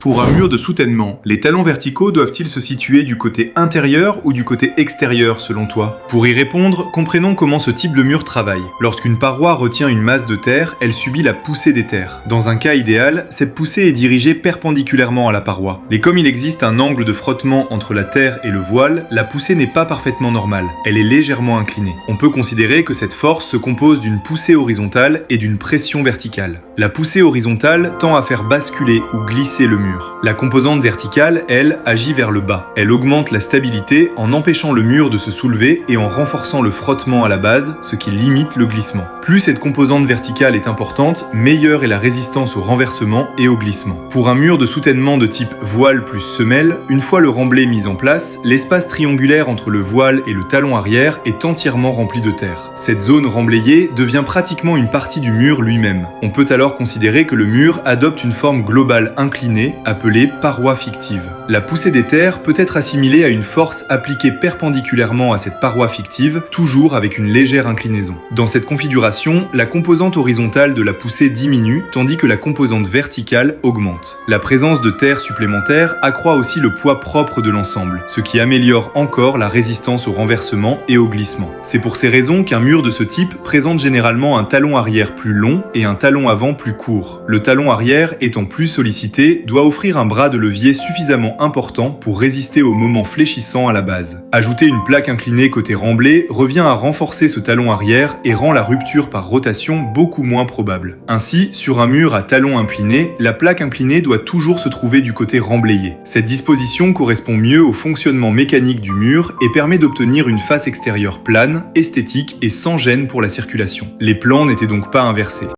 Pour un mur de soutènement, les talons verticaux doivent-ils se situer du côté intérieur ou du côté extérieur selon toi? Pour y répondre, comprenons comment ce type de mur travaille. Lorsqu'une paroi retient une masse de terre, elle subit la poussée des terres. Dans un cas idéal, cette poussée est dirigée perpendiculairement à la paroi. Mais comme il existe un angle de frottement entre la terre et le voile, la poussée n'est pas parfaitement normale. Elle est légèrement inclinée. On peut considérer que cette force se compose d'une poussée horizontale et d'une pression verticale. La poussée horizontale tend à faire basculer ou glisser le mur. La composante verticale, elle, agit vers le bas. Elle augmente la stabilité en empêchant le mur de se soulever et en renforçant le frottement à la base, ce qui limite le glissement. Plus cette composante verticale est importante, meilleure est la résistance au renversement et au glissement. Pour un mur de soutènement de type voile plus semelle, une fois le remblai mis en place, l'espace triangulaire entre le voile et le talon arrière est entièrement rempli de terre. Cette zone remblayée devient pratiquement une partie du mur lui-même. On peut alors considérer que le mur adopte une forme globale inclinée, appelée paroi fictive. La poussée des terres peut être assimilée à une force appliquée perpendiculairement à cette paroi fictive, toujours avec une légère inclinaison. Dans cette configuration, la composante horizontale de la poussée diminue, tandis que la composante verticale augmente. La présence de terre supplémentaire accroît aussi le poids propre de l'ensemble, ce qui améliore encore la résistance au renversement et au glissement. C'est pour ces raisons qu'un mur de ce type présente généralement un talon arrière plus long et un talon avant plus court. Le talon arrière étant plus sollicité, doit offrir un bras de levier suffisamment important pour résister au moment fléchissant à la base. Ajouter une plaque inclinée côté remblai revient à renforcer ce talon arrière et rend la rupture par rotation beaucoup moins probable. Ainsi, sur un mur à talon incliné, la plaque inclinée doit toujours se trouver du côté remblayé. Cette disposition correspond mieux au fonctionnement mécanique du mur et permet d'obtenir une face extérieure plane, esthétique et sans gêne pour la circulation. Les plans n'étaient donc pas inversés.